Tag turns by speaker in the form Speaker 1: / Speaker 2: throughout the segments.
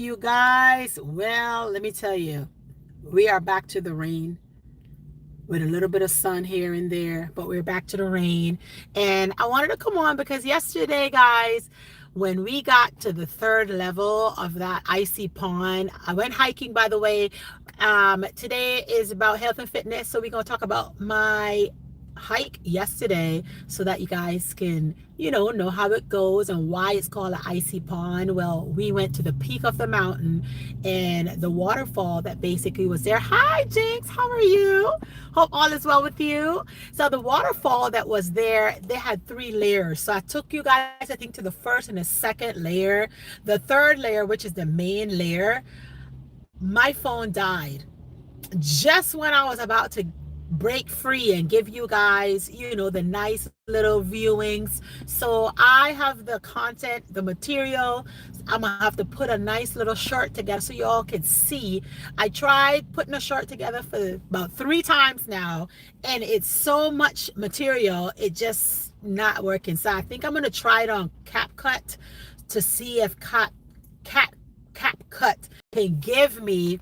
Speaker 1: you guys. Well, let me tell you, we are back to the rain with a little bit of sun here and there, but we're back to the rain. And I wanted to come on because yesterday, guys, when we got to the third level of that icy pond, I went hiking, by the way. Today is about health and fitness, so we're going to talk about my hike yesterday so that you guys can know how it goes and why it's called an icy pond. Well, we went to the peak of the mountain and the waterfall that basically was there. Hi Jinx, how are you? Hope all is well with you. So the waterfall that was there, they had 3 layers. So I took you guys, I think, to the first and the second layer. The third layer, which is the main layer, my phone died just when I was about to break free and give you guys, the nice little viewings. So I have the content, the material. I'm gonna have to put a nice little short together so you all can see. I tried putting a short together for about 3 times now, and it's so much material, it just not working. So I think I'm gonna try it on CapCut to see if CapCut can give me,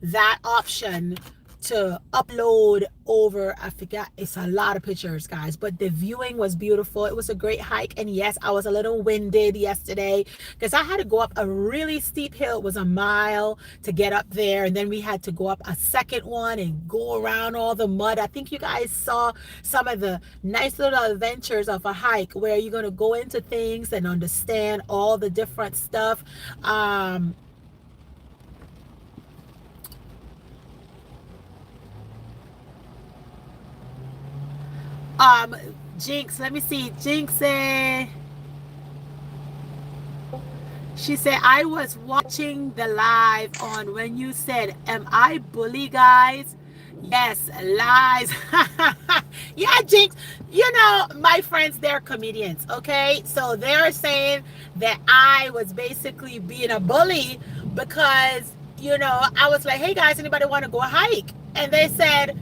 Speaker 1: that option to upload over, I forgot, it's a lot of pictures, guys, but the viewing was beautiful. It was a great hike. And yes, I was a little winded yesterday because I had to go up a really steep hill. It was a mile to get up there, and then we had to go up a second one and go around all the mud. I think you guys saw some of the nice little adventures of a hike where you're going to go into things and understand all the different stuff. Jinx, let me see. Jinx said, she said, I was watching the live on when you said, am I bully, guys? Yes, lies. Yeah, Jinx, my friends, they're comedians, okay? So they're saying that I was basically being a bully because, I was like, hey guys, anybody want to go hike? And they said,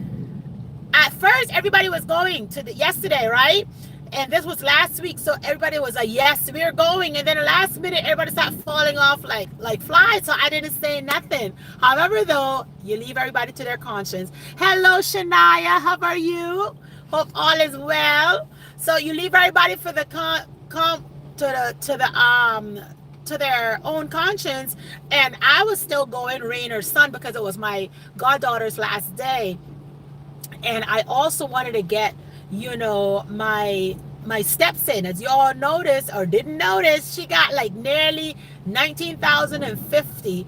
Speaker 1: at first everybody was going to the yesterday, right? And this was last week, so everybody was like, yes, we're going. And then the last minute everybody started falling off like flies, so I didn't say nothing. However, though, you leave everybody to their conscience. Hello Shania, how are you? Hope all is well. So you leave everybody for the to their own conscience. And I was still going, rain or sun, because it was my goddaughter's last day. And I also wanted to get, my steps in. As you all noticed or didn't notice, she got like nearly 19,050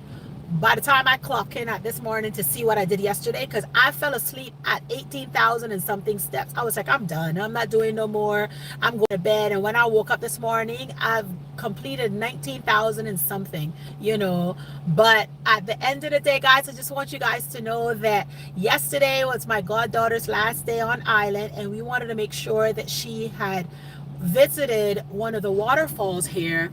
Speaker 1: by the time I clock in at this morning to see what I did yesterday, because I fell asleep at 18,000 and something steps. I was like, I'm done. I'm not doing no more. I'm going to bed. And when I woke up this morning, I've completed 19,000 and something, But at the end of the day, guys, I just want you guys to know that yesterday was my goddaughter's last day on island, and we wanted to make sure that she had visited one of the waterfalls here.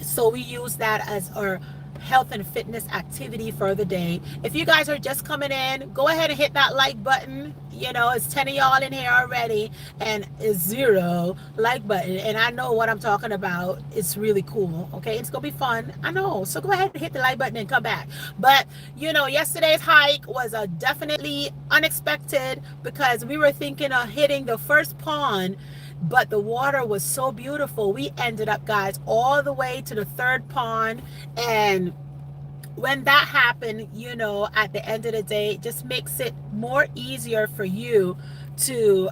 Speaker 1: So we use that as our health and fitness activity for the day. If you guys are just coming in, go ahead and hit that like button. It's 10 of y'all in here already and it's 0 like button, and I know what I'm talking about. It's really cool. Okay, it's gonna be fun, I know. So go ahead and hit the like button and come back. But yesterday's hike was a definitely unexpected, because we were thinking of hitting the first pond, but the water was so beautiful. We ended up, guys, all the way to the third pond. And when that happened, at the end of the day, it just makes it more easier for you to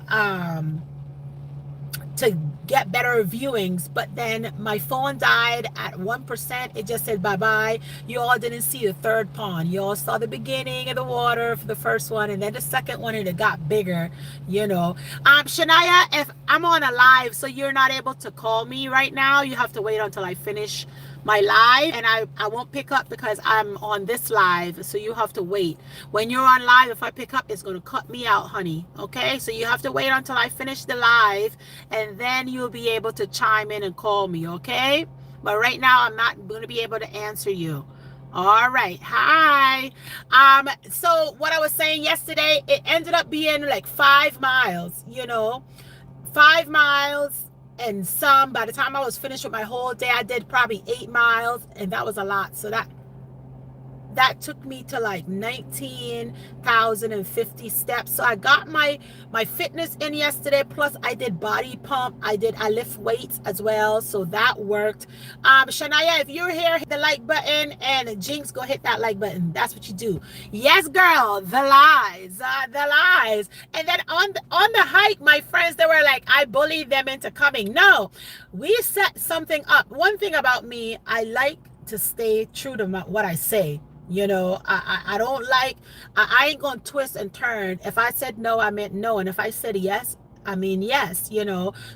Speaker 1: get better viewings. But then my phone died at 1%. It just said bye-bye. You all didn't see the third pond. You all saw the beginning of the water for the first one, and then the second one, and it got bigger. Shania, if I'm on a live, so you're not able to call me right now, you have to wait until I finish my live, and I won't pick up because I'm on this live, so you have to wait. When you're on live, if I pick up, it's going to cut me out, honey. Okay, so you have to wait until I finish the live, and then you'll be able to chime in and call me. Okay, but right now I'm not going to be able to answer you. All right, hi. So what I was saying yesterday, it ended up being like 5 miles, 5 miles and some. By the time I was finished with my whole day, I did probably 8 miles, and that was a lot. So that took me to like 19,050 steps. So I got my fitness in yesterday. Plus I did body pump. I lift weights as well. So that worked. Shania, if you're here, hit the like button, and Jinx, go hit that like button. That's what you do. Yes, girl, the lies. And then on the hike, my friends, they were like, I bullied them into coming. No, we set something up. One thing about me, I like to stay true to what I say. I don't like, I ain't gonna twist and turn. If I said no, I meant no, and if I said yes, I mean yes.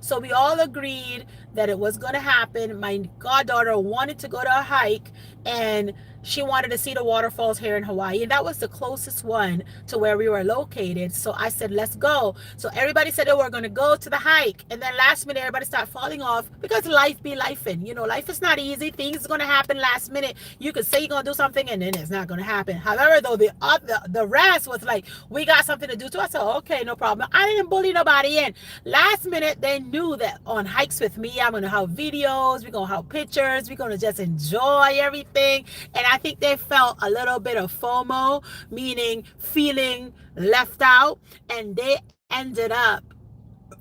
Speaker 1: So we all agreed that it was gonna happen. My goddaughter wanted to go to a hike, and she wanted to see the waterfalls here in Hawaii, and that was the closest one to where we were located. So I said, let's go. So everybody said they were going to go to the hike, and then last minute everybody started falling off because life be lifing. Life is not easy. Things are going to happen last minute. You could say you're going to do something, and then it's not going to happen. However, though, the rest was like, we got something to do too. I said, okay, no problem. I didn't bully nobody in. Last minute, they knew that on hikes with me, I'm going to have videos, we're going to have pictures, we're going to just enjoy everything. And I think they felt a little bit of FOMO, meaning feeling left out, and they ended up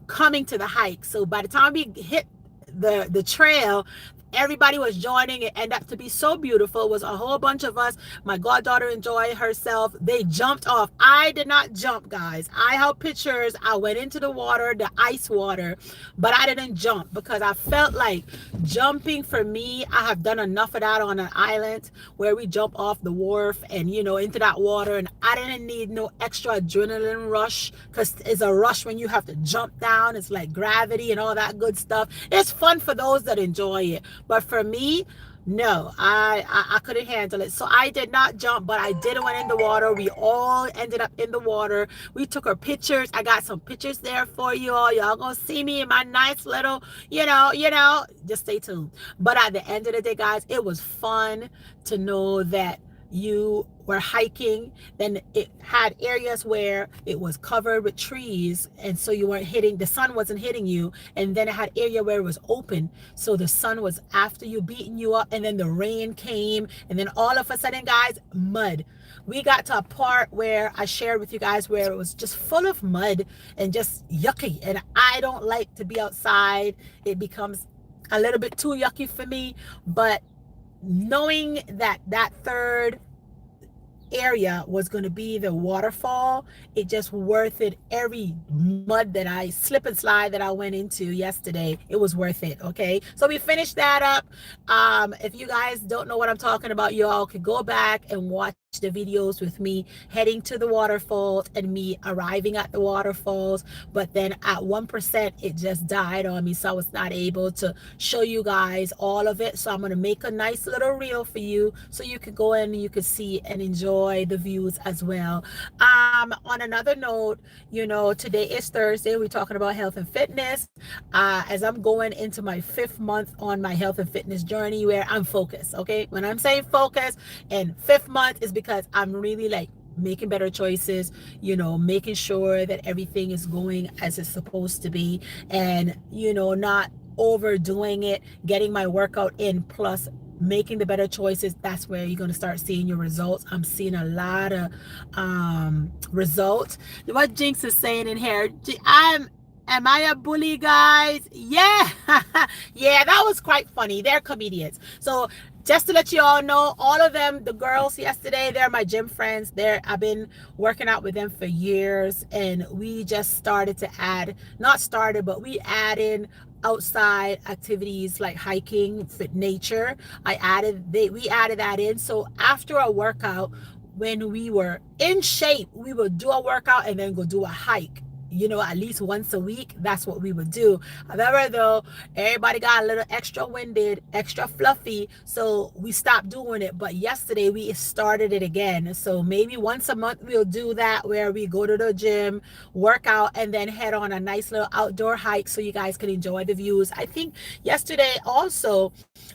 Speaker 1: coming to the hike. So by the time we hit the trail, everybody was joining. It ended up to be so beautiful. It was a whole bunch of us. My goddaughter enjoyed herself. They jumped off. I did not jump, guys. I have pictures. I went into the water, the ice water, but I didn't jump because I felt like jumping for me, I have done enough of that on an island where we jump off the wharf and into that water, and I didn't need no extra adrenaline rush, because it's a rush when you have to jump down. It's like gravity and all that good stuff. It's fun for those that enjoy it, but for me, no, I couldn't handle it. So I did not jump, but I did went in the water. We all ended up in the water. We took our pictures. I got some pictures there for you all. Y'all gonna see me in my nice little, just stay tuned. But at the end of the day, guys, it was fun to know that you were hiking. Then it had areas where it was covered with trees, and so you weren't hitting, the sun wasn't hitting you. And then it had area where it was open, so the sun was after you, beating you up. And then the rain came, and then all of a sudden, guys, mud. We got to a part where I shared with you guys where it was just full of mud and just yucky, and I don't like to be outside. It becomes a little bit too yucky for me. But knowing that that third area was going to be the waterfall, it just worth it. Every mud that I slip and slide that I went into yesterday, it was worth it. Okay, so we finished that up. If you guys don't know what I'm talking about, you all could go back and watch the videos with me heading to the waterfalls and me arriving at the waterfalls. But then at 1% it just died on me, so I was not able to show you guys all of it. So I'm going to make a nice little reel for you so you could go in and you could see and enjoy the views as well. On another note, today is Thursday. We're talking about health and fitness, as I'm going into my 5th month on my health and fitness journey where I'm focused. Okay, when I'm saying focus and 5th month is because I'm really like making better choices, making sure that everything is going as it's supposed to be, and not overdoing it, getting my workout in, plus making the better choices. That's where you're going to start seeing your results. I'm seeing a lot of results. What Jinx is saying in here, am I a bully, guys? Yeah. Yeah, that was quite funny. They're comedians. So just to let you all know, all of them, the girls yesterday, they're my gym friends. I've been working out with them for years, and we just started to we add in outside activities like hiking, fit nature. We added that in. So after a workout, when we were in shape, we would do a workout and then go do a hike. At least once a week. That's what we would do. However, though, everybody got a little extra winded, extra fluffy, so we stopped doing it. But yesterday we started it again. So maybe once a month we'll do that, where we go to the gym, work out, and then head on a nice little outdoor hike so you guys can enjoy the views. I think yesterday also,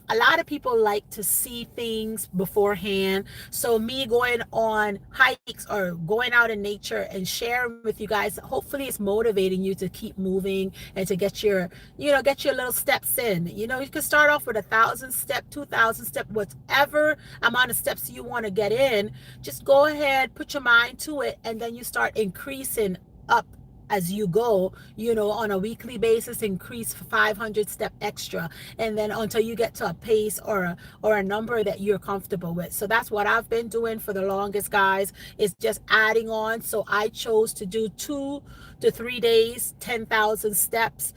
Speaker 1: a lot of people like to see things beforehand. So me going on hikes or going out in nature and sharing with you guys, hopefully it's motivating you to keep moving and to get your, get your little steps in. You can start off with 1,000 step, 2,000 step, whatever amount of steps you want to get in. Just go ahead, put your mind to it, and then you start increasing up as you go, on a weekly basis. Increase 500 step extra, and then until you get to a pace or a number that you're comfortable with. So that's what I've been doing for the longest, guys, is just adding on. So I chose to do 2 to 3 days, 10,000 steps.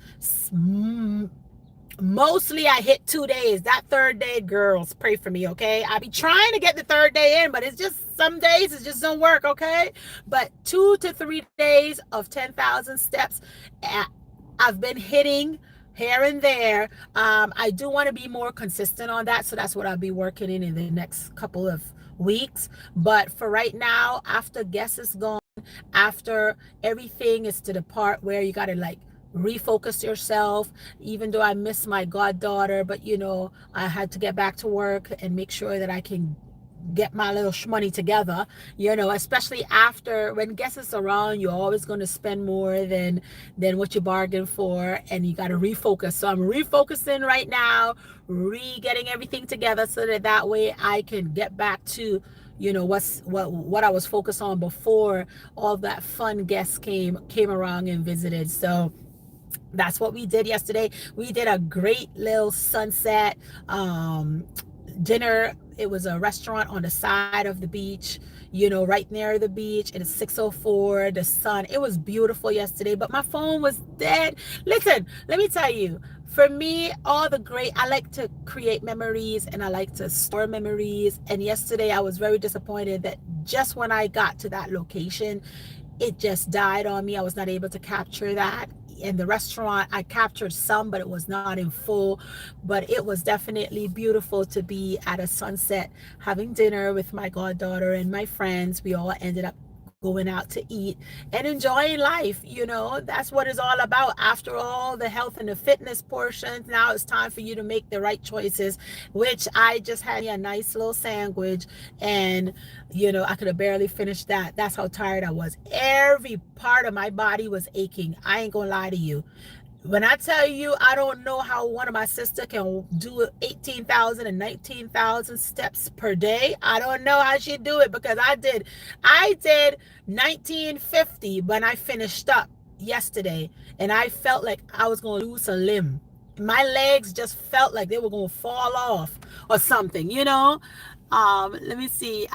Speaker 1: Mostly I hit 2 days. That third day, girls, pray for me, okay? I be trying to get the third day in, but it's just some days it just don't work, okay? But 2 to 3 days of 10,000 steps, I've been hitting here and there. I do want to be more consistent on that, so that's what I'll be working in the next couple of weeks. But for right now, after guess is gone, after everything is to the part where you got to like refocus yourself, even though I miss my goddaughter, but I had to get back to work and make sure that I can get my little money together, especially after when guests is around. You're always going to spend more than what you bargained for, and you got to refocus. So I'm refocusing right now, getting everything together so that way I can get back to what I was focused on before all that fun guests came around and visited. So that's what we did yesterday. We did a great little sunset dinner. It was a restaurant on the side of the beach, right near the beach, and it's 6:04. The sun, it was beautiful yesterday, but my phone was dead. Listen, let me tell you, for me, I like to create memories and I like to store memories. And yesterday I was very disappointed that just when I got to that location, it just died on me. I was not able to capture that. In the restaurant, I captured some, but it was not in full. But it was definitely beautiful to be at a sunset, having dinner with my goddaughter and my friends. We all ended up going out to eat and enjoying life. That's what it's all about. After all the health and the fitness portions, now it's time for you to make the right choices, which I just had a nice little sandwich, and I could have barely finished that. That's how tired I was. Every part of my body was aching. I ain't gonna lie to you. When I tell you, I don't know how one of my sister can do 18,000 and 19,000 steps per day. I don't know how she do it, because I did 1950 when I finished up yesterday, and I felt like I was going to lose a limb. My legs just felt like they were going to fall off or something. Let me see.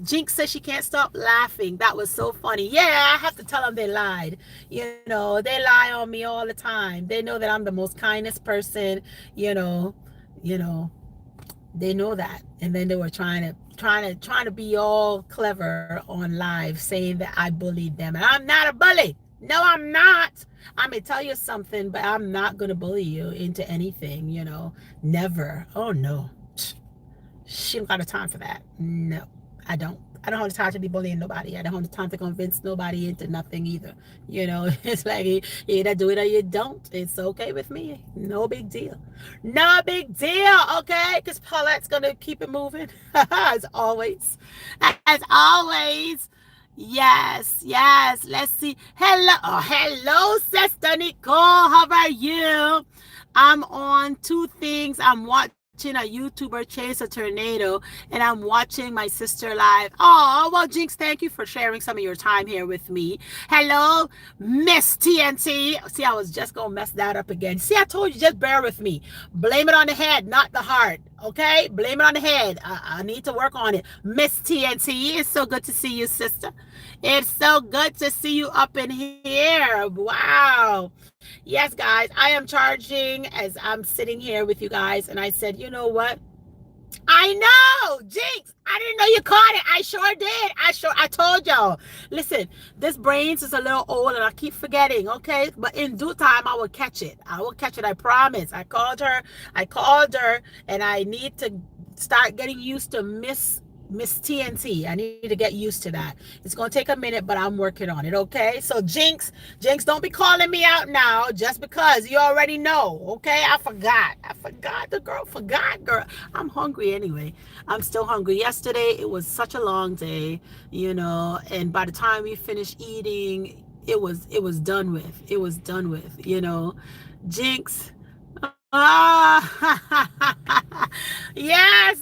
Speaker 1: Jinx says she can't stop laughing. That was so funny. Yeah, I have to tell them they lied. They lie on me all the time. They know that I'm the most kindest person. You know, they know that. And then they were trying to be all clever on live, saying that I bullied them, and I'm not a bully. No, I'm not. I may tell you something, but I'm not gonna bully you into anything. Never. Oh no. She don't got the time for that. No, I don't. I don't have the time to be bullying nobody. I don't have the time to convince nobody into nothing either. It's like you either do it or you don't. It's okay with me. No big deal. No big deal, okay? Because Paulette's going to keep it moving. As always. As always. Yes, yes. Let's see. Hello. Oh, hello, Sister Nicole. How are you? I'm on two things. I'm watching a YouTuber chase a tornado, and I'm watching my sister live. Oh, well, Jinx, thank you for sharing some of your time here with me. Hello, Miss TNT. See, I was just gonna mess that up again. See, I told you, just bear with me. Blame it on the head, not the heart. Okay, blame it on the head. I need to work on it. Miss TNT, it's so good to see you, sister. It's so good to see you up in here. Wow. Yes, guys, I am charging as I'm sitting here with you guys, and I said, you know what? I know, Jinx. I didn't know you caught it. I sure did. I told y'all. Listen, this brains is a little old, and I keep forgetting. Okay, but in due time, I will catch it. I will catch it. I promise. I called her, and I need to start getting used to Miss TNT. I need to get used to that. It's going to take a minute, but I'm working on it, okay? So Jinx, don't be calling me out now just because you already know, okay? I forgot. The girl forgot, girl. I'm hungry anyway. I'm still hungry. Yesterday, it was such a long day, and by the time we finished eating, it was done with. It was done with, Jinx. Ah, yes.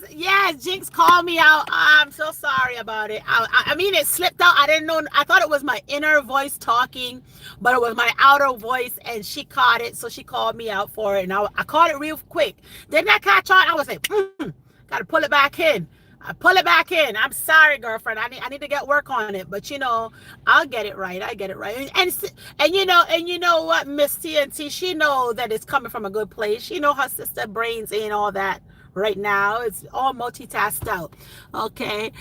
Speaker 1: Jinx called me out. I'm so sorry about it. I mean, it slipped out. I didn't know. I thought it was my inner voice talking, but it was my outer voice, and she caught it, so she called me out for it. And I caught it real quick. Didn't I catch on? I was like, gotta pull it back in. I pull it back in. I'm sorry, girlfriend. I need to get work on it, but I'll get it right. I get it right. And what, Miss TNT, she know that it's coming from a good place. She know her sister brains ain't all that right now. It's all multitasked out. Okay.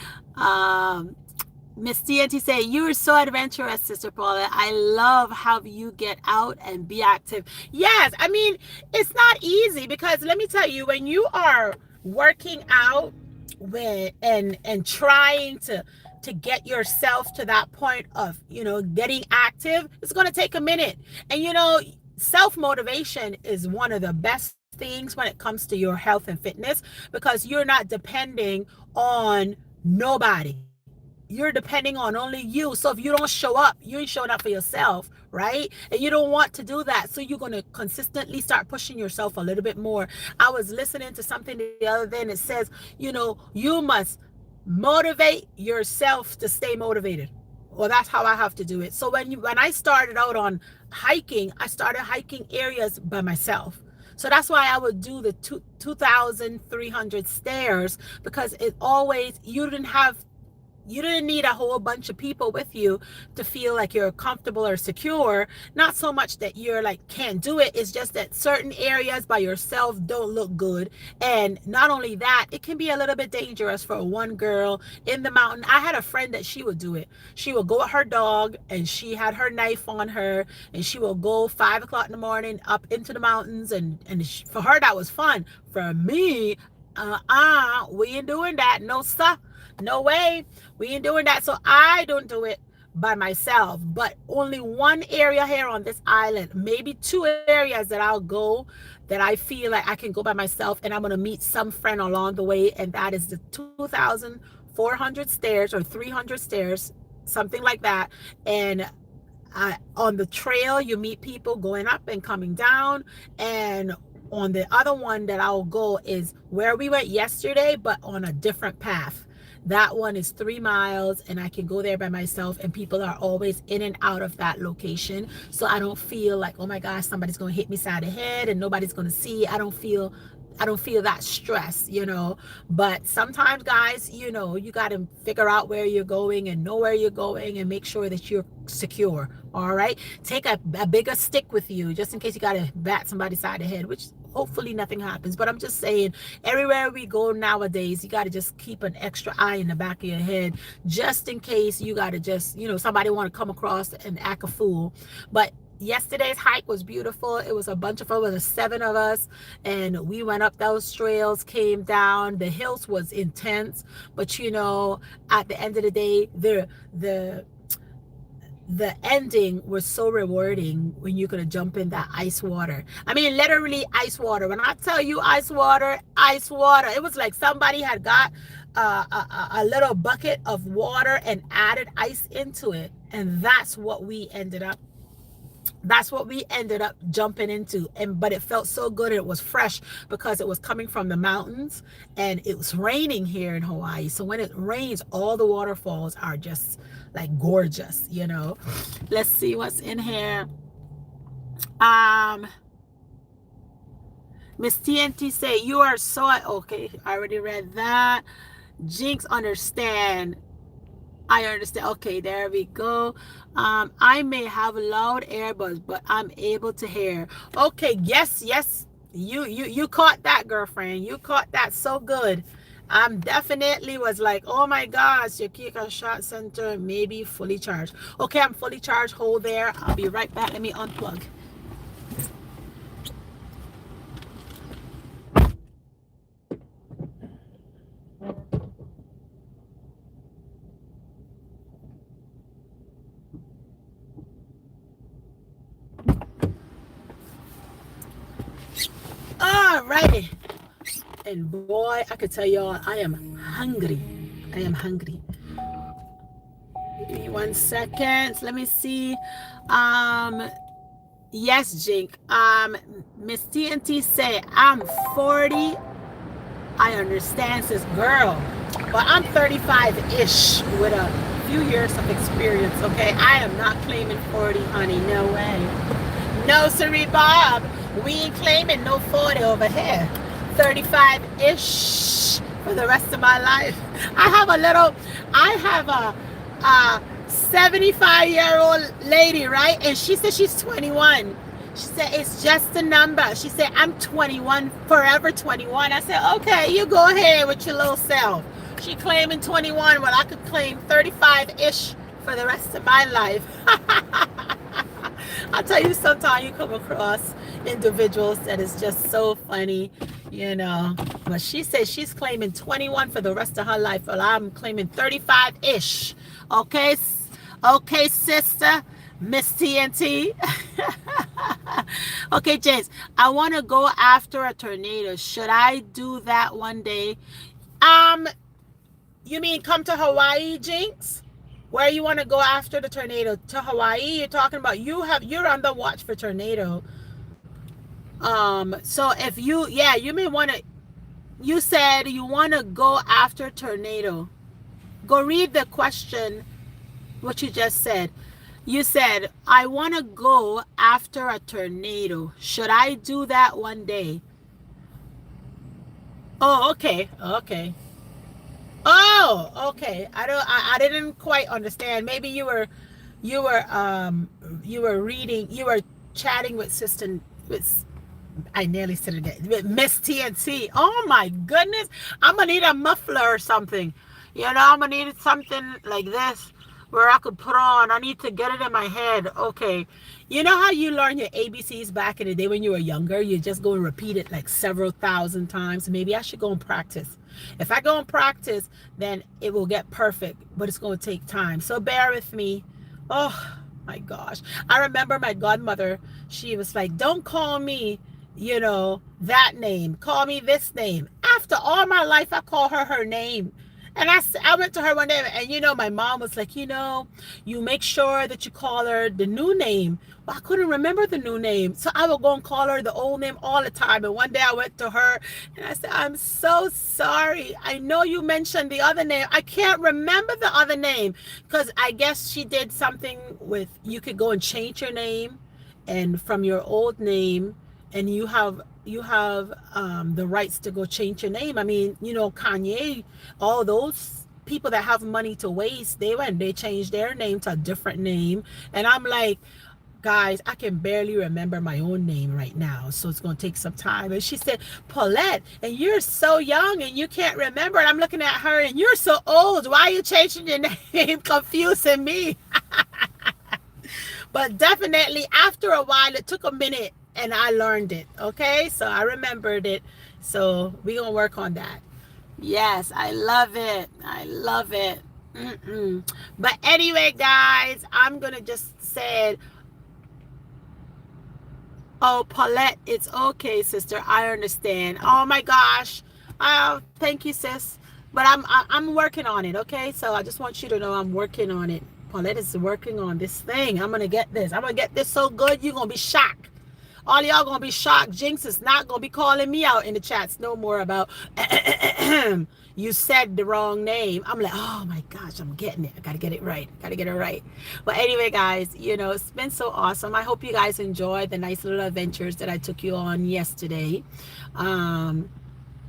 Speaker 1: Miss TNT say, you are so adventurous, Sister Paula. I love how you get out and be active. Yes, I mean, it's not easy because let me tell you, when you are working out and trying to get yourself to that point of getting active, it's going to take a minute. And self-motivation is one of the best things when it comes to your health and fitness, because you're not depending on nobody. You're depending on only you. So if you don't show up, you ain't showing up for yourself, right? And you don't want to do that. So you're going to consistently start pushing yourself a little bit more. I was listening to something the other day, and it says, you must motivate yourself to stay motivated. Well, that's how I have to do it. So when I started out on hiking, I started hiking areas by myself. So that's why I would do the 2,300 stairs, because you didn't need a whole bunch of people with you to feel like you're comfortable or secure. Not so much that you're like can't do it. It's just that certain areas by yourself don't look good. And not only that, it can be a little bit dangerous for one girl in the mountain. I had a friend that she would do it. She would go with her dog, and she had her knife on her, and she will go 5 o'clock in the morning up into the mountains. And for her, that was fun. For me, we ain't doing that. No, sir. No way. We ain't doing that. So I don't do it by myself, but only one area here on this island, maybe two areas that I'll go that I feel like I can go by myself, and I'm going to meet some friend along the way. And that is the 2,400 stairs or 300 stairs, something like that. And on the trail, you meet people going up and coming down. And on the other one that I'll go is where we went yesterday, but on a different path. That one is 3 miles, and I can go there by myself, and people are always in and out of that location. So I don't feel like, oh my gosh, somebody's going to hit me side of the head and nobody's going to see. I don't feel that stress, but sometimes, guys, you got to figure out where you're going and know where you're going and make sure that you're secure. All right. Take a bigger stick with you just in case you got to bat somebody's side of the head, which hopefully nothing happens. But I'm just saying, everywhere we go nowadays, you got to just keep an extra eye in the back of your head, just in case you got to just, somebody want to come across and act a fool. But yesterday's hike was beautiful. It was a bunch of us, 7 of us, and we went up those trails, came down. The hills was intense, but at the end of the day, the ending was so rewarding when you could jump in that ice water. I mean, literally ice water. When I tell you ice water, it was like somebody had got a little bucket of water and added ice into it, and that's what we ended up jumping into. But it felt so good. It was fresh because it was coming from the mountains, and it was raining here in Hawaii. So when it rains, all the waterfalls are just like gorgeous. Let's see what's in here. Miss TNT say, you are so okay. I already read that. Jinx, understand. I understand. Okay, there we go. I may have loud earbuds, but I'm able to hear. Okay, yes. You caught that, girlfriend. You caught that so good. I'm definitely was like, oh my gosh, your Kika Shot Center may be fully charged. Okay, I'm fully charged. Hold there. I'll be right back. Let me unplug. Alrighty. And boy, I could tell y'all, I am hungry. Give me 1 second. Let me see. Um, yes, Jink. Miss TNT say I'm 40. I understand, says girl, but I'm 35-ish with a few years of experience. Okay, I am not claiming 40, honey. No way. No, sirree, Bob. We ain't claiming no 40 over here. 35-ish for the rest of my life. I have a 75-year-old lady, right? And she said she's 21. She said, it's just a number. She said, I'm 21, forever 21. I said, okay, you go ahead with your little self. She claiming 21. Well, I could claim 35-ish for the rest of my life. I'll tell you, sometimes you come across individuals that is just so funny, you know. But she says she's claiming 21 for the rest of her life. Well, I'm claiming 35-ish. Okay, okay, sister, Miss TNT. Okay, James, I want to go after a tornado. Should I do that one day? Um, you mean come to Hawaii, Jinx? Where you want to go after the tornado? To Hawaii? You're talking about you're on the watch for tornado. So if you, yeah, you may want to, you said you want to go after tornado. Go read the question, what you just said. You said, I want to go after a tornado. Should I do that one day? Oh, okay. Okay. Oh, okay. I didn't quite understand. Maybe you were reading, you were chatting with Sister, with, I nearly said it again, with Miss TNT. Oh my goodness. I'm gonna need a muffler or something. You know, I'm gonna need something like this where I could put on. I need to get it in my head. Okay. You know how you learn your ABCs back in the day when you were younger? You just go and repeat it like several thousand times. Maybe I should go and practice. If I go and practice, then it will get perfect, but it's going to take time. So bear with me. Oh my gosh. I remember my godmother, she was like, don't call me, you know, that name. Call me this name. After all my life, I call her her name. And I went to her one day, and you know, my mom was like, you know, you make sure that you call her the new name. Well, I couldn't remember the new name, so I would go and call her the old name all the time. And one day I went to her and I said, I'm so sorry. I know you mentioned the other name. I can't remember the other name, because I guess she did something with, you could go and change your name, and from your old name, and you have the rights to go change your name. I mean, you know, Kanye, all those people that have money to waste, they changed their name to a different name. And I'm like, guys, I can barely remember my own name right now, so it's going to take some time. And she said, Paulette, and you're so young and you can't remember. And I'm looking at her, and you're so old, why are you changing your name? Confusing me. But definitely after a while, it took a minute and I learned it. Okay, so I remembered it. So we're gonna work on that. Yes, I love it. I love it. But anyway, guys, I'm gonna just say, oh, Paulette, it's okay, sister. I understand. Oh my gosh. Oh, thank you, sis. But I'm working on it. Okay, so I just want you to know I'm working on it. Paulette is working on this thing. I'm gonna get this. I'm gonna get this so good you're gonna be shocked. All y'all gonna be shocked. Jinx is not gonna be calling me out in the chats no more about you said the wrong name. I'm like, oh my gosh, I'm getting it. I gotta get it right. Gotta get it right. But anyway, guys, you know, it's been so awesome. I hope you guys enjoyed the nice little adventures that I took you on yesterday.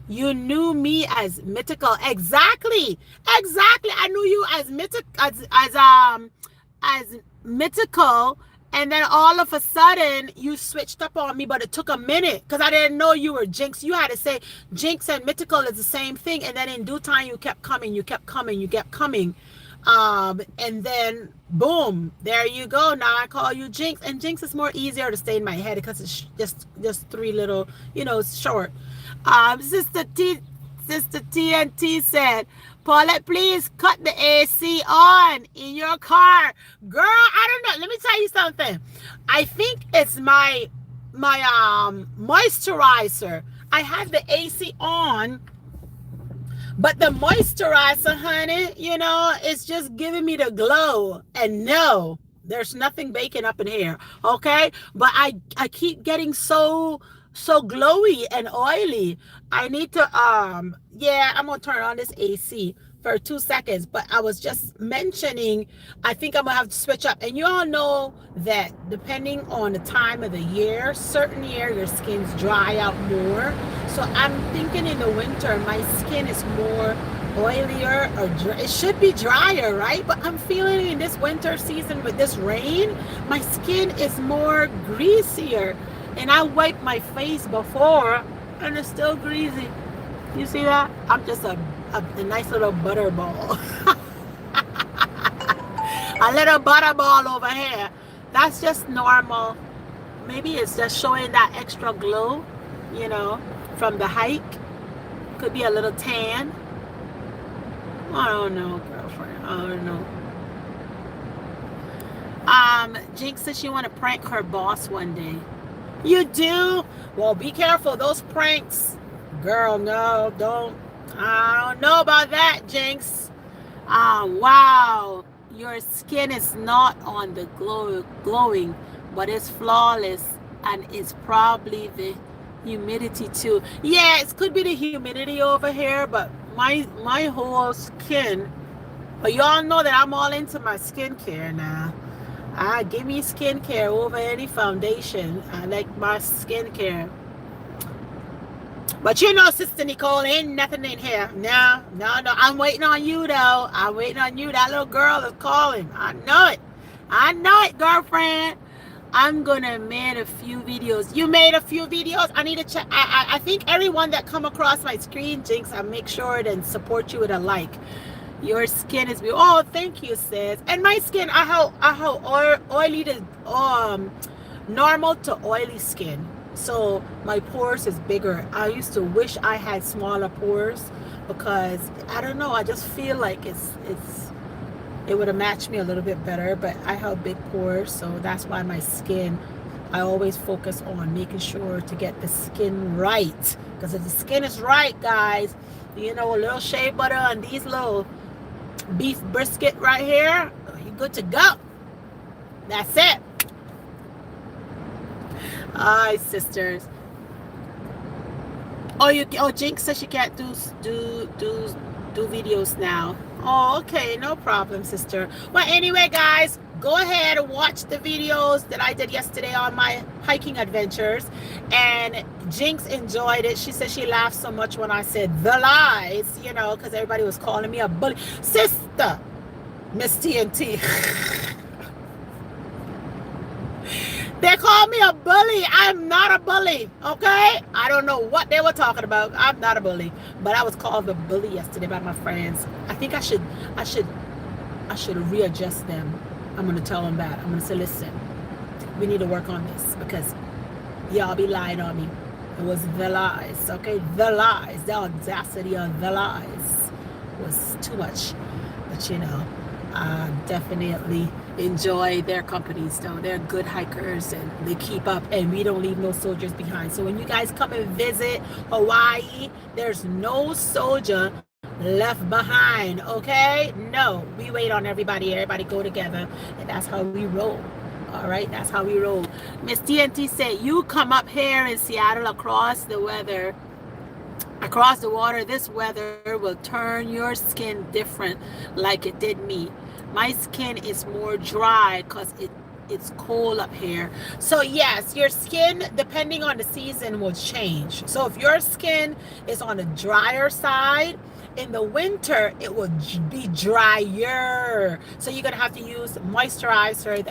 Speaker 1: You knew me as mythical. Exactly. Exactly. I knew you as mythical, as mythical, and then all of a sudden you switched up on me, but it took a minute because I didn't know you were Jinx. You had to say Jinx and mythical is the same thing, and then in due time you kept coming, you kept coming, you kept coming. And then boom, there you go. Now I call you Jinx, and Jinx is more easier to stay in my head because it's just three little, you know, it's short. Sister TNT said, Paulette, please cut the AC on in your car. Girl, I don't know. Let me tell you something. I think it's my moisturizer. I had the AC on, But the moisturizer, honey, it's just giving me the glow. And no, there's nothing baking up in here. Okay. But I keep getting so glowy and oily. I need to yeah, I'm gonna turn on this AC for 2 seconds. But I was just mentioning, I think I'm gonna have to switch up. And you all know that depending on the time of the year, certain year your skin's dry out more. So I'm thinking in the winter my skin is more oilier or dry. It should be drier, right? But I'm feeling in this winter season with this rain, my skin is more greasier. And I wiped my face before and it's still greasy. You see that? I'm just a nice little butter ball. A little butter ball over here. That's just normal. Maybe it's just showing that extra glow, from the hike. Could be a little tan. I don't know, girlfriend. I don't know. Jinx says she want to prank her boss one day. You do? Well, be careful. Those pranks. Girl, no, don't. I don't know about that, Jinx. Wow. Your skin is not on the glowing, but it's flawless. And it's probably the humidity too. Yeah, it could be the humidity over here, but my whole skin. But y'all know that I'm all into my skincare now. Give me skincare over any foundation. I like my skincare. But Sister Nicole, ain't nothing in here. No. I'm waiting on you, though. I'm waiting on you. That little girl is calling. I know it, girlfriend. I'm going to make a few videos. You made a few videos? I need to check. I think everyone that come across my screen, Jinx, I make sure to support you with a like. Your skin is beautiful. Oh, thank you, sis. And my skin, I have oily to normal to oily skin. So my pores is bigger. I used to wish I had smaller pores because I don't know. I just feel like it would have matched me a little bit better. But I have big pores, so that's why my skin. I always focus on making sure to get the skin right. Because if the skin is right, guys, a little shea butter on these little beef brisket right here, you're good to go. That's it. Hi, sisters. Oh, Jinx says she can't do videos now. Oh, okay, no problem, sister. Well, anyway, guys, go ahead and watch the videos that I did yesterday on my hiking adventures. And Jinx enjoyed it. She said she laughed so much when I said the lies, because everybody was calling me a bully. Sister, Miss TNT. They call me a bully. I'm not a bully, okay? I don't know what they were talking about. I'm not a bully, but I was called a bully yesterday by my friends. I think I should readjust them. I'm gonna tell them that. I'm gonna say, listen, we need to work on this because y'all be lying on me. It was the lies, okay? The lies, the audacity of the lies was too much. But I definitely enjoy their companies though. They're good hikers and they keep up, and we don't leave no soldiers behind. So when you guys come and visit Hawaii, there's no soldier left behind, okay? No, we wait on everybody go together, and that's how we roll. All right, that's how we roll. Miss TNT said, you come up here in Seattle across the water, this weather will turn your skin different like it did me. My skin is more dry because it's cold up here. So yes, your skin, depending on the season, will change. So if your skin is on the drier side, in the winter, it will be drier. So you're going to have to use moisturizer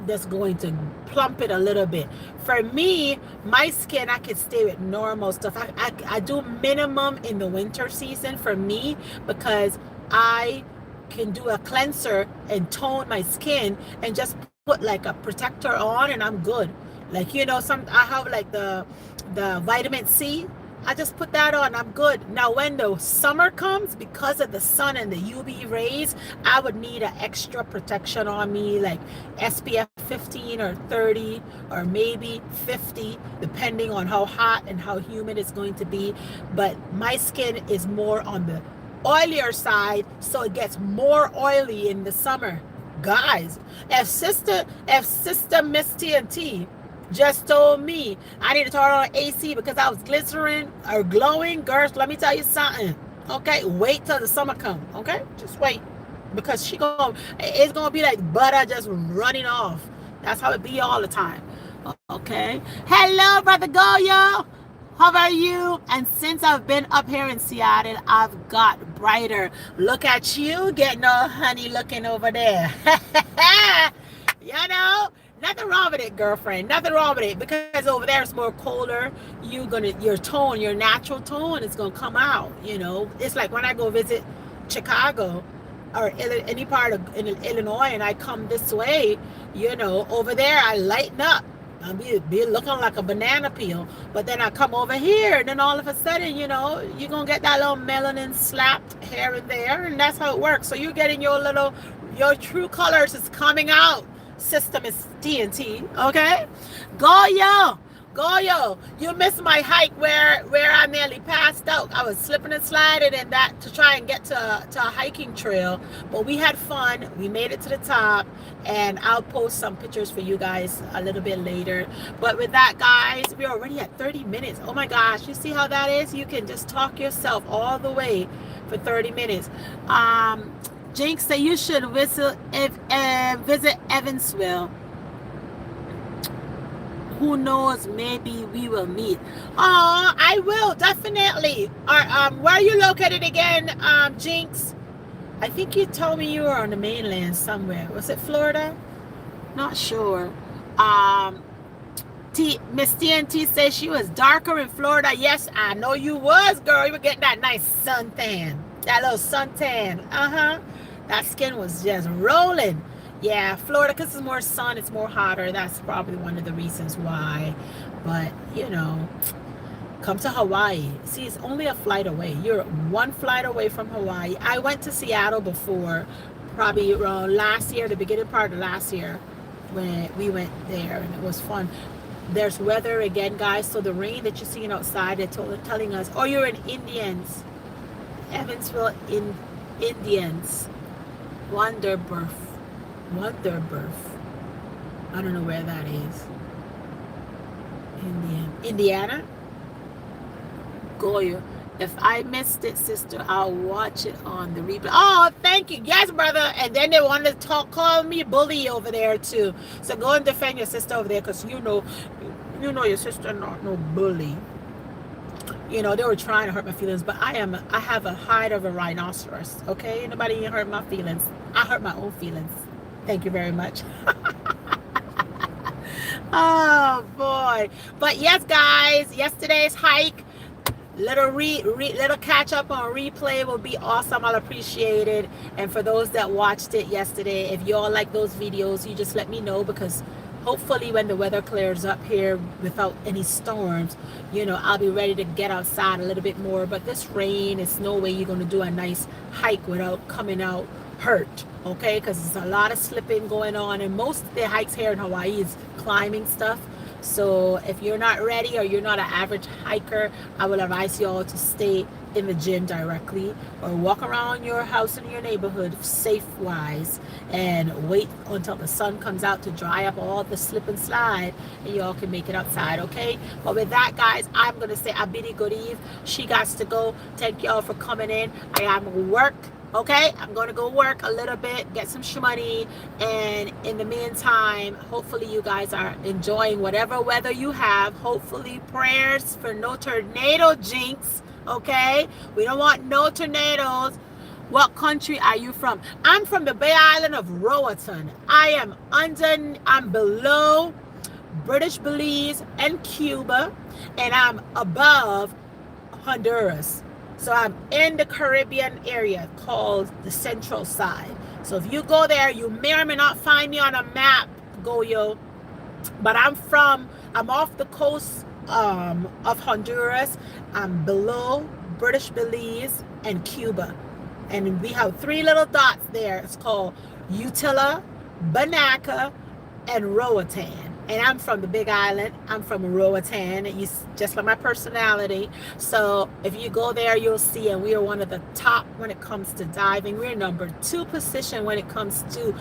Speaker 1: that's going to plump it a little bit. For me, my skin, I can stay with normal stuff. I do minimum in the winter season for me because I can do a cleanser and tone my skin and just put like a protector on and I'm good. Like, I have like the vitamin C. I just put that on. I'm good. Now, when the summer comes, because of the sun and the UV rays, I would need an extra protection on me, like SPF 15 or 30 or maybe 50, depending on how hot and how humid it's going to be. But my skin is more on the oilier side, so it gets more oily in the summer. Guys, if sister Miss TNT just told me I need to turn on AC because I was glycerin or glowing, girls, let me tell you something. Okay, wait till the summer come. Okay, just wait, because it's gonna be like butter just running off. That's how it be all the time. Okay. Hello, brother Goyo. How are you? And since I've been up here in Seattle, I've got brighter. Look at you getting all honey looking over there. You know, nothing wrong with it, girlfriend. Nothing wrong with it, because over there it's more colder. Your natural tone is gonna come out. You know, it's like when I go visit Chicago or any part of Illinois, and I come this way. You know, over there I lighten up. I'll be looking like a banana peel. But then I come over here, and then all of a sudden, you know, you're going to get that little melanin slapped here and there, and that's how it works. So you're getting your true colors is coming out. System is TNT, okay? Goyo, you missed my hike where I nearly passed out. I was slipping and sliding in that to try and get to a hiking trail. But we had fun. We made it to the top. And I'll post some pictures for you guys a little bit later. But with that, guys, we're already at 30 minutes. Oh my gosh, you see how that is? You can just talk yourself all the way for 30 minutes. Jinx said you should visit Evansville. Who knows, maybe we will meet. Oh, I will, definitely. Where are you located again, Jinx? I think you told me you were on the mainland somewhere. Was it Florida? Not sure. Miss TNT says she was darker in Florida. Yes, I know you was, girl. You were getting that nice suntan. That little suntan. That skin was just rolling. Yeah, Florida, because it's more sun, it's more hotter. That's probably one of the reasons why. But, you know, come to Hawaii. See, it's only a flight away. You're one flight away from Hawaii. I went to Seattle before, probably around last year, the beginning part of last year, when we went there, and it was fun. There's weather again, guys. So the rain that you're seeing outside, they're telling us, oh, you're in Indians. Evansville Indians. Wonderbirth. I don't know where that is. Indiana? Goya. If I missed it, sister, I'll watch it on the replay. Oh, thank you. Yes, brother. And then they wanted to call me bully over there too. So go and defend your sister over there, because you know your sister not no bully. You know, they were trying to hurt my feelings, but I have a hide of a rhinoceros. Okay, nobody hurt my feelings. I hurt my own feelings. Thank you very much. Oh boy. But yes, guys, yesterday's hike, little catch up on replay will be awesome. I'll appreciate it. And for those that watched it yesterday, if you all like those videos, you just let me know, because hopefully when the weather clears up here without any storms, you know, I'll be ready to get outside a little bit more. But this rain, it's no way you're going to do a nice hike without coming out hurt, okay? Because there's a lot of slipping going on, and most of the hikes here in Hawaii is climbing stuff. So if you're not ready, or you're not an average hiker, I will advise you all to stay in the gym directly, or walk around your house and your neighborhood safe wise, and wait until the sun comes out to dry up all the slip and slide, and y'all can make it outside, okay? But with that, guys, I'm gonna say abidi good eve. She got to go. Thank y'all for coming in. I am work. Okay, I'm going to go work a little bit, get some money, and in the meantime, hopefully you guys are enjoying whatever weather you have. Hopefully, prayers for no tornado, Jinx, okay? We don't want no tornadoes. What country are you from? I'm from the Bay Island of Roatan. I'm below British Belize and Cuba, and I'm above Honduras. So I'm in the Caribbean area called the Central Side. So if you go there, you may or may not find me on a map, Goyo. But I'm off the coast of Honduras. I'm below British Belize and Cuba. And we have 3 little dots there. It's called Utila, Banaka, and Roatan. And I'm from the Big Island. I'm from Roatan, and just like my personality. So if you go there, you'll see, and we are one of the top when it comes to diving. We're number 2 position when it comes to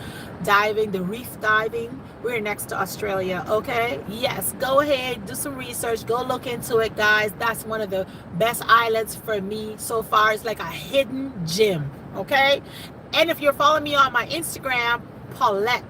Speaker 1: diving, the reef diving. We're next to Australia. Okay, yes, go ahead, do some research, go look into it, guys. That's one of the best islands for me so far. It's like a hidden gem. Okay, and if you're following me on my Instagram, Paulette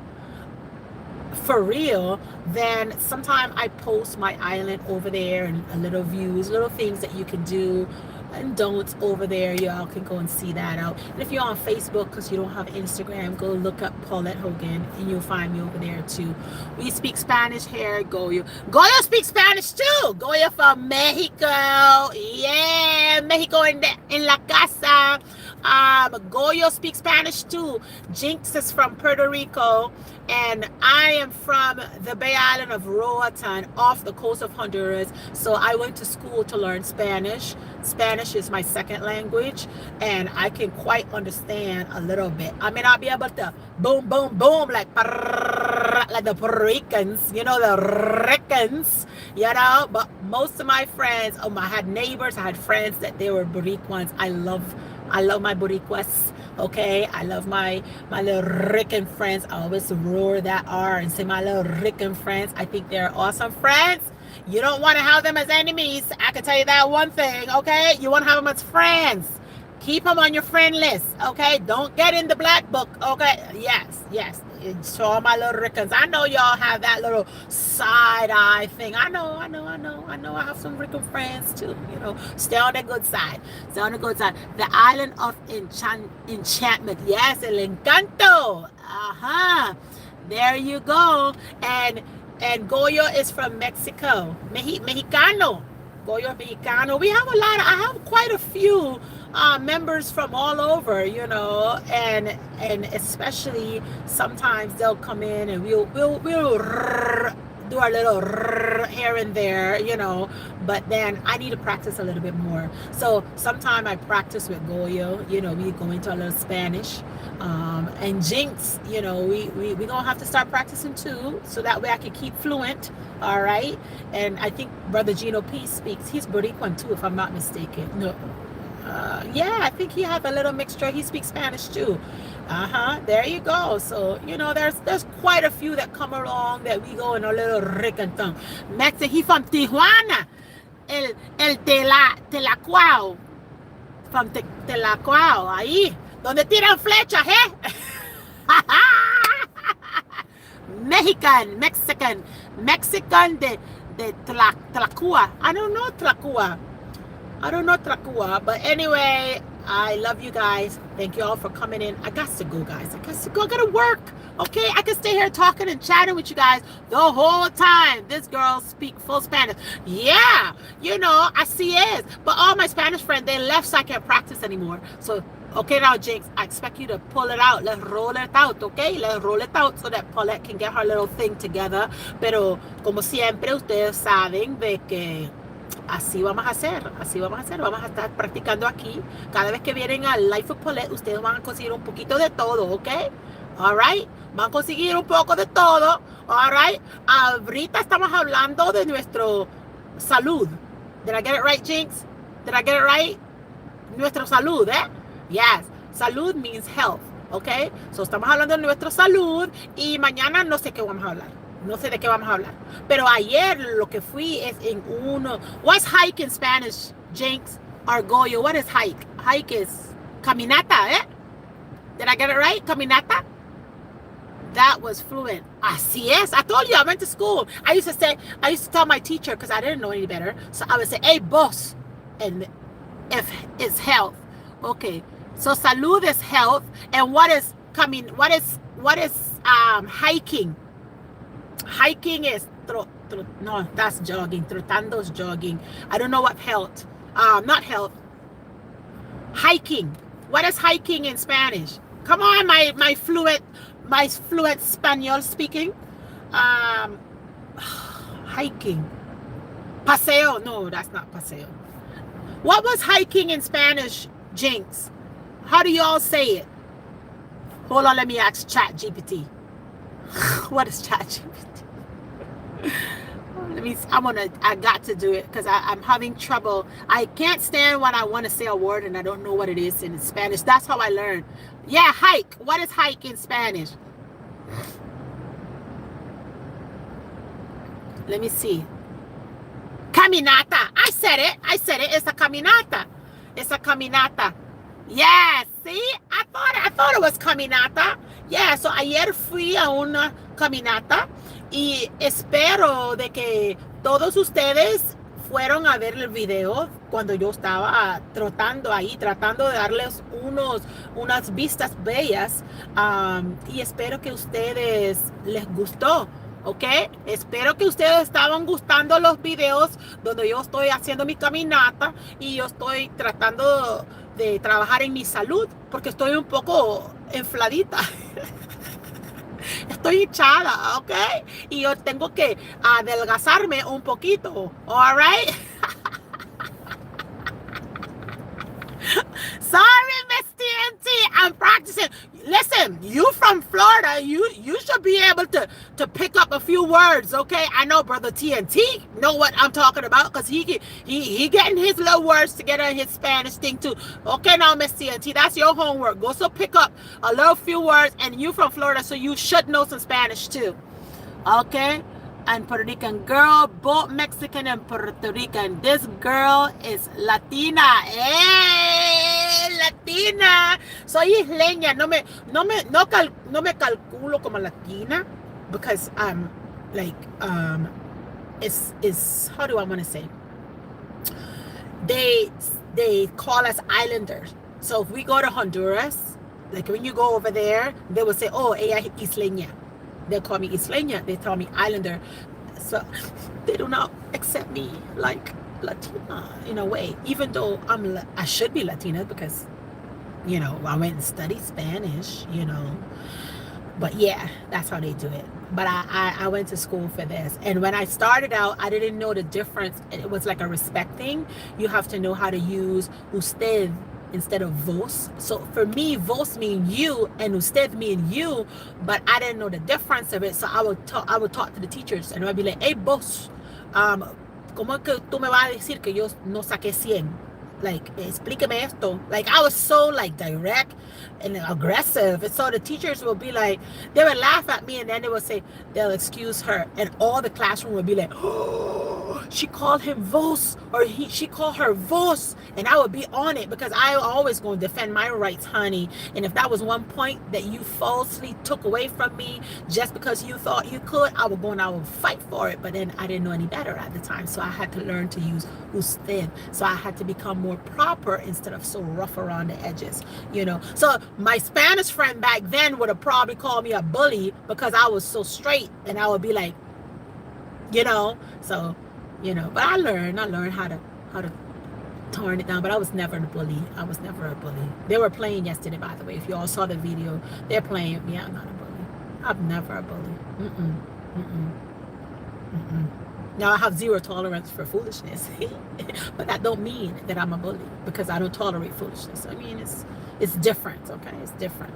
Speaker 1: for real, then sometime I post my island over there and a little views, little things that you can do and don'ts over there. Y'all can go and see that out. And if you're on Facebook because you don't have Instagram, go look up Paulette Hogan and you'll find me over there too. We speak Spanish here. Goyo speaks Spanish too. Goyo from Mexico. Yeah, Mexico in la casa. Goyo speaks Spanish too. Jinx is from Puerto Rico, and I am from the Bay Island of Roatan, off the coast of Honduras. So I went to school to learn Spanish. Spanish is my second language, and I can quite understand a little bit. I may not be able to boom, boom, boom like the Puerto Ricans, the Ricans, but most of my friends, I had neighbors, I had friends that they were Boricuans. I love my Boricuas. Okay, I love my little Rican friends. I always roar that R and say my little Rican friends. I think they're awesome friends. You don't want to have them as enemies. I can tell you that one thing, okay? You want to have them as friends. Keep them on your friend list, okay? Don't get in the black book, okay? Yes. Show all my little Rickens. I know y'all have that little side eye thing. I know. I have some Rican friends too, Stay on the good side. Stay on the good side. The island of enchantment. Yes, el encanto. There you go. And Goyo is from Mexico. Mexicano. Goyo Mexicano. We have I have quite a few members from all over, and especially sometimes they'll come in and we'll do our little here and there, but then I need to practice a little bit more. So sometime I practice with Goyo, we go into a little Spanish, and Jinx, we gonna have to start practicing too, so that way I can keep fluent. All right. And I think Brother Gino P speaks, he's Boricuan too, if I'm not mistaken. No. Yeah, I think he has a little mixture. He speaks Spanish too. There you go. So, there's quite a few that come along that we go in a little Rican tongue. Mexican, he from Tijuana. El Telacuao. From Telacuao. Ahí. Donde tiran flechas, Mexican de Tlacua. I don't know Tlacua, but anyway, I love you guys. Thank you all for coming in. I got to go, guys. I gotta work. Okay, I can stay here talking and chatting with you guys the whole time. This girl speak full Spanish. Yeah, así es. But all my Spanish friends, they left, so I can't practice anymore. So, okay, now, Jinx, I expect you to pull it out. Let's roll it out, okay? Let's roll it out so that Paulette can get her little thing together. Pero, como siempre, ustedes saben de que así vamos a hacer, vamos a estar practicando aquí. Cada vez que vienen al Life of Paulette, ustedes van a conseguir un poquito de todo, ¿ok? All right, van a conseguir un poco de todo, all right. Ahorita estamos hablando de nuestro salud. Did I get it right, Jinx? Did I get it right? Nuestro salud, Yes, salud means health, ¿ok? So estamos hablando de nuestra salud y mañana no sé qué vamos a hablar. No sé de qué vamos a hablar. Pero ayer lo que fui es en uno. What's hike in Spanish, Jinx? Argoyo. What is hike? Hike is caminata, Did I get it right? Caminata? That was fluent. Así es. I told you I went to school. I used to tell my teacher, because I didn't know any better. So I would say, hey, boss. And if it's health. Okay. So salud is health. And what is hiking? Hiking is no, that's jogging. Trotando's jogging. I don't know what health. Not health. Hiking. What is hiking in Spanish? Come on, my fluent Spanish speaking. Hiking. Paseo. No, that's not paseo. What was hiking in Spanish, Jinx? How do y'all say it? Hold on, let me ask Chat GPT. What is Chat GPT? Let me. I got to do it because I'm having trouble. I can't stand when I want to say a word and I don't know what it is in Spanish. That's how I learn. Yeah, hike. What is hike in Spanish? Let me see. Caminata. I said it. I said it. It's a caminata. It's a caminata. Yeah, see? I thought it was caminata. Yeah, so ayer fui a una caminata y espero de que todos ustedes fueron a ver el video cuando yo estaba trotando ahí, tratando de darles unas vistas bellas, y espero que ustedes les gustó. ¿Ok? Espero que ustedes estaban gustando los videos donde yo estoy haciendo mi caminata y yo estoy tratando de trabajar en mi salud porque estoy un poco infladita. Estoy hinchada, ¿ok? Y yo tengo que adelgazarme un poquito, all right? Sorry, Miss TNT, I'm practicing. Listen, you from Florida, you should be able to pick up a few words, okay? I know Brother TNT know what I'm talking about because he getting his little words together in his Spanish thing too. Okay, now Miss TNT, that's your homework. Go so pick up a little few words, and you from Florida, so you should know some Spanish too, okay? And Puerto Rican girl, both Mexican and Puerto Rican. This girl is Latina. ¡Eh! Latina. Soy isleña. No me calculo como Latina because it's how do I want to say? They call us islanders. So if we go to Honduras, like when you go over there, they will say, "Oh, ella es isleña." They call me isleña. They call me islander. So they do not accept me like Latina in a way, even though I should be Latina because, you know, I went and studied Spanish, you know. But yeah, that's how they do it. But I went to school for this. And when I started out, I didn't know the difference. It was like a respect thing. You have to know how to use usted instead of vos. So for me, vos mean you and usted mean you, but I didn't know the difference of it. So I would talk to the teachers and I'd be like, hey, vos, ¿cómo es que tú me vas a decir que yo no saqué 100? Like, explíqueme esto. Like, I was so like direct and aggressive. And so the teachers will be like, they would laugh at me and then they would say, they'll excuse her. And all the classroom would be like, oh, she called him vos, or she called her vos. And I would be on it because I always going to defend my rights, honey. And if that was one point that you falsely took away from me just because you thought you could, I would fight for it. But then I didn't know any better at the time. So I had to learn to use usted. So I had to become more proper instead of so rough around the edges, you know. So my Spanish friend back then would have probably called me a bully because I was so straight, and I would be like, you know. So, you know, but I learned how to turn it down. But I was never a bully. They were playing yesterday, by the way. If you all saw the video, they're playing. Yeah, I'm not a bully. I'm never a bully. Now I have zero tolerance for foolishness, but that don't mean that I'm a bully because I don't tolerate foolishness. I mean, it's different, okay? It's different.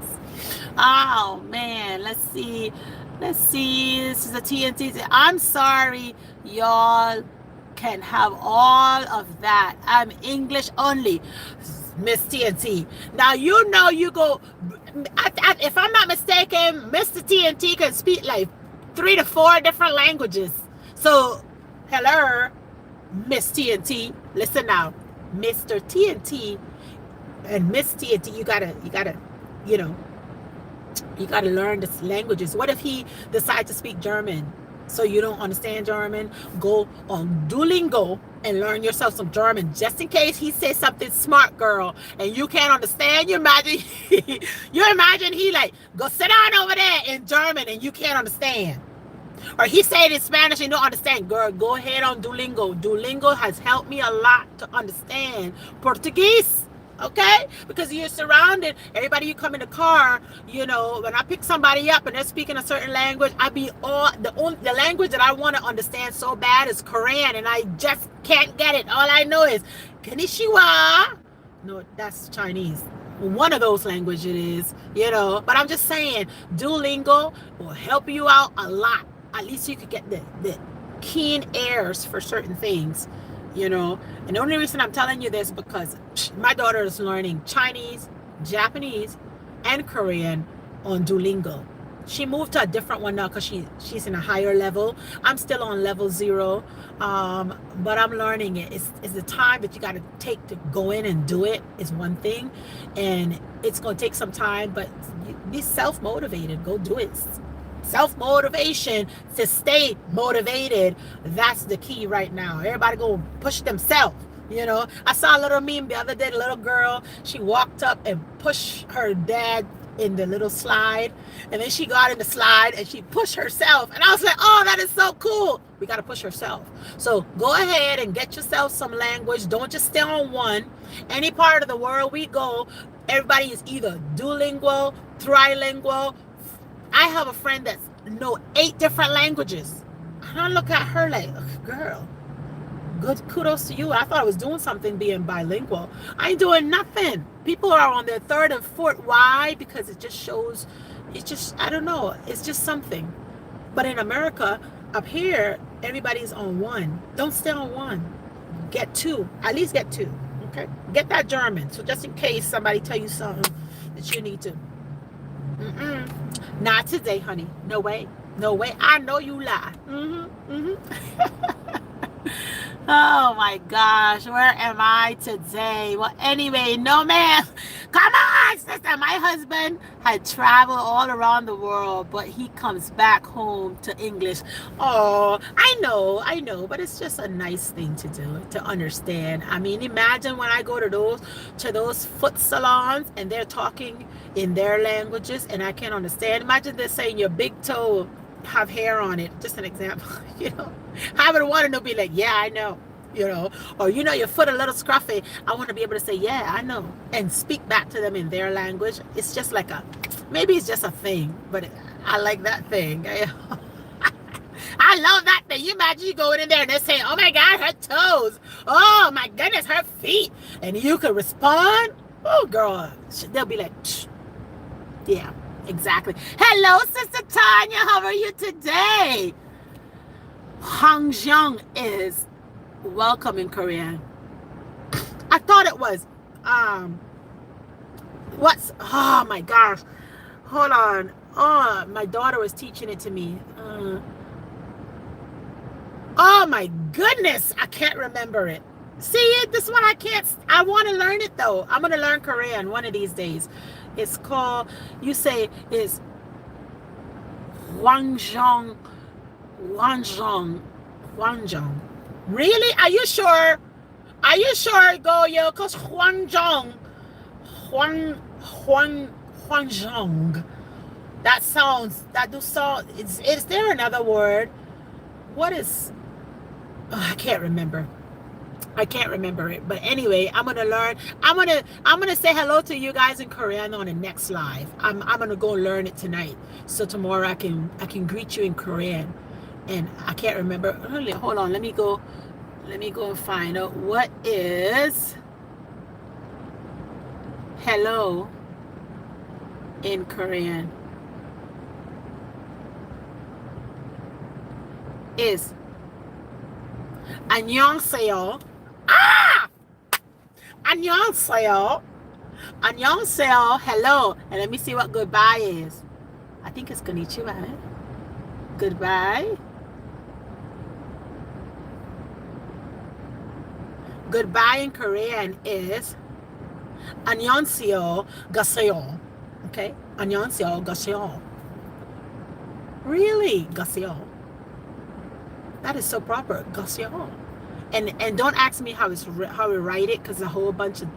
Speaker 1: Oh man, let's see. This is a TNT. I'm sorry, y'all can have all of that. I'm English only, Miss TNT. Now you know you go. If I'm not mistaken, Mr. TNT can speak like 3 to 4 different languages. So, hello, Miss TNT. Listen now, Mr. TNT and Miss TNT. You gotta, you know, you gotta learn the languages. What if he decides to speak German? So you don't understand German? Go on Duolingo and learn yourself some German, just in case he says something smart, girl, and you can't understand. You imagine he like, go sit down over there in German and you can't understand. Or he said in Spanish and you don't understand. Girl, go ahead on Duolingo. Duolingo has helped me a lot to understand Portuguese. Okay? Because you're surrounded. Everybody you come in the car, you know, when I pick somebody up and they're speaking a certain language, the language that I want to understand so bad is Korean, and I just can't get it. All I know is Konnichiwa. No, that's Chinese. One of those languages it is, you know. But I'm just saying, Duolingo will help you out a lot. At least you could get keen ears for certain things, you know. And the only reason I'm telling you this because my daughter is learning Chinese, Japanese, and Korean on Duolingo. She moved to a different one now because she's in a higher level. I'm still on level 0, but I'm learning it. It's the time that you got to take to go in and do it is one thing, and it's going to take some time. But be self-motivated. Go do it. Self-motivation to stay motivated. That's the key right now. Everybody go push themselves. You know, I saw a little meme the other day. A little girl, she walked up and pushed her dad in the little slide, and then she got in the slide and she pushed herself, and I was like, oh, that is so cool. We got to push herself. So go ahead and get yourself some language. Don't just stay on one. Any part of the world we go, everybody is either duolingual, trilingual. I have a friend that's know 8 different languages. And I look at her like, girl, good kudos to you. I thought I was doing something being bilingual. I ain't doing nothing. People are on their 3rd and 4th. Why? Because it just shows, it's just, I don't know, it's just something. But in America, up here, everybody's on 1. Don't stay on 1. Get 2. At least get 2. Okay? Get that German. So just in case somebody tell you something that you need to. Not today, honey. No way. No way. I know you lie. Oh my gosh, where am I today? Well, anyway, no man. Come on, sister. My husband had traveled all around the world, but he comes back home to English. Oh, I know, but it's just a nice thing to do, to understand. I mean, imagine when I go to those foot salons and they're talking in their languages and I can't understand. Imagine they're saying your big toe have hair on it. Just an example, you know. I would want to be like, yeah, I know, you know, or you know, your foot a little scruffy. I want to be able to say, yeah, I know, and speak back to them in their language. It's just like maybe it's just a thing, but I like that thing. I love that thing. You imagine you going in there and they're saying, oh my God, her toes. Oh my goodness, her feet. And you could respond. Oh, girl, they'll be like, yeah, exactly. Hello, Sister Tanya. How are you today? Hangjeong is welcome in Korean. I thought it was oh my gosh, hold on. Oh, my daughter was teaching it to me. Oh my goodness, I can't remember it. See, this one I want to learn it though. I'm going to learn Korean one of these days. It's called, you say is Hwangjong. Really? Are you sure? Are you sure, Goyo? Because Hwangjong. That do sound, is there another word? What is, I can't remember. I can't remember it. But anyway, I'm gonna learn. I'm gonna say hello to you guys in Korean on the next live. I'm gonna go learn it tonight. So tomorrow I can greet you in Korean. And I can't remember. Hold on, let me go and find out what is hello in Korean. Is 안녕하세요. 안녕하세요. 안녕하세요. Hello. And let me see what goodbye is. I think it's konnichiwa. Goodbye. Goodbye in Korean is 안녕하세요. 가세요. Okay? 안녕하세요. 가세요. Really? 가세요. That is so proper. 가세요. And don't ask me how we write it, because a whole bunch of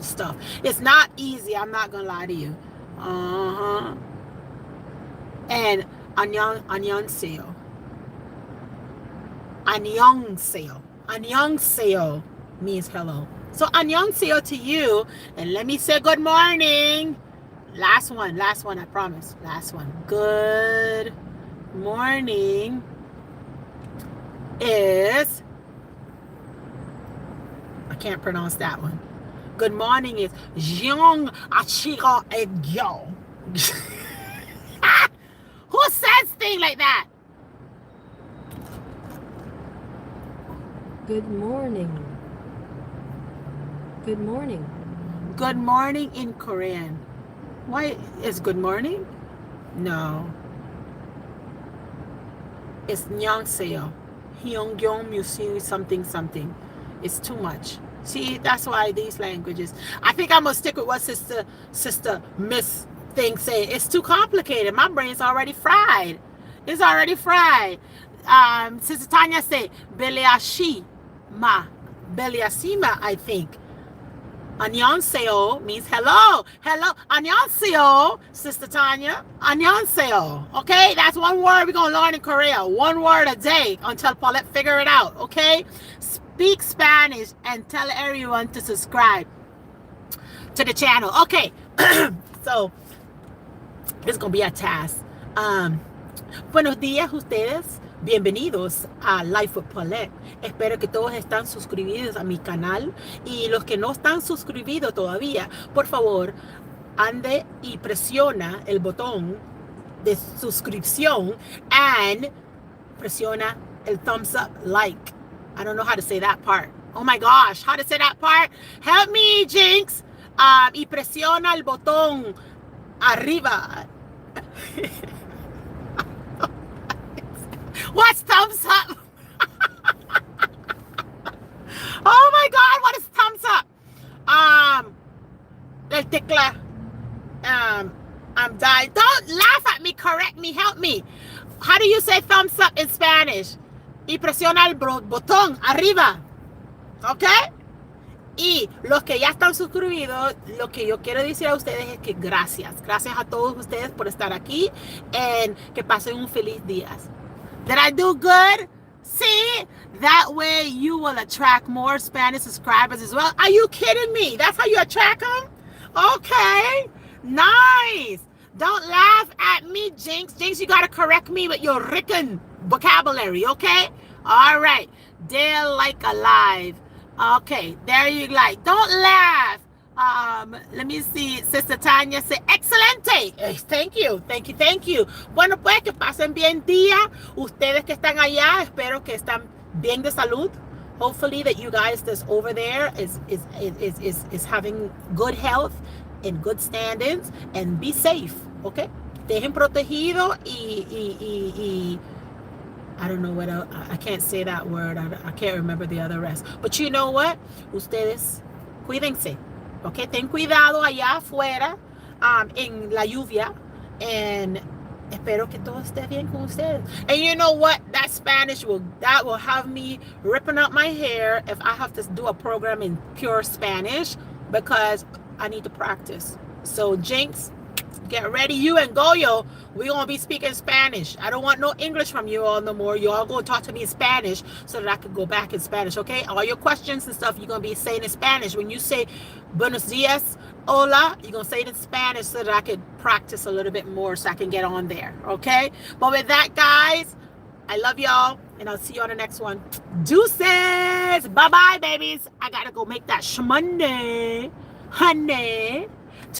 Speaker 1: stuff. It's not easy. I'm not gonna lie to you. And 안녕하세요. 안녕하세요. 안녕하세요 means hello. So 안녕하세요 to you, and let me say good morning. Last one, I promise. Last one. Good morning is, I can't pronounce that one. Good morning is Jeong Achigo Egyo. Who says things like that?
Speaker 2: Good morning. Good morning.
Speaker 1: Good morning in Korean. Why is good morning? No, it's Nyeongseyo. Hyungyong Musu something something. It's too much. See, that's why these languages. I think I'm gonna stick with what sister Miss Thing say. It's too complicated. My brain's already fried. It's already fried. Sister Tanya say Beliashi ma Beliasima. I think. Annyeonghaseyo means hello. Hello. Annyeonghaseyo, Sister Tanya. Annyeonghaseyo. Okay? That's one word we're going to learn in Korea. One word a day until Paulette figure it out. Okay? Speak Spanish and tell everyone to subscribe to the channel. Okay. So, it's going to be a task. Buenos días ustedes, bienvenidos a Life with Paulette. Espero que todos están suscribidos a mi canal y los que no están suscribidos todavía, por favor, ande y presiona el botón de suscripción and presiona el thumbs up, like. I don't know how to say that part. Oh my gosh, how to say that part? Help me, Jinx. Y presiona el botón arriba. What's thumbs up? Oh my God, what is thumbs up? El tecla. I'm dying. Don't laugh at me, correct me, help me. How do you say thumbs up in Spanish? Y presiona el botón arriba. ¿Ok? Y los que ya están suscribidos, lo que yo quiero decir a ustedes es que gracias. Gracias a todos ustedes por estar aquí. Y que pasen un feliz día. Did I do good? See? That way you will attract more Spanish subscribers as well. Are you kidding me? That's how you attract them? Okay. Nice. Don't laugh at me, Jinx. Jinx, you got to correct me with your Rican vocabulary, okay? All right. They're like alive. Okay. There you like. Don't laugh. Let me see. Sister Tanya say, excelente. Thank you, thank you, thank you. Bueno, pues que pasen bien día. Ustedes que están allá, espero que están bien de salud. Hopefully that you guys that's over there is having good health and good standings and be safe, okay? Dejen protegido y I don't know what else. I can't say that word. I can't remember the other rest. But you know what? Ustedes cuídense. Okay, ten cuidado allá afuera en la lluvia and espero que todo esté bien con ustedes. And you know what? That Spanish will have me ripping up my hair if I have to do a program in pure Spanish because I need to practice. So Jinx, get ready, you and Goyo. We're going to be speaking Spanish. I don't want no English from you all no more. You all going to talk to me in Spanish so that I can go back in Spanish, okay? All your questions and stuff, you're going to be saying in Spanish. When you say buenos dias, hola, you're going to say it in Spanish so that I can practice a little bit more so I can get on there, okay? But with that, guys, I love y'all, and I'll see you on the next one. Deuces! Bye-bye, babies. I got to go make that shmonday, honey.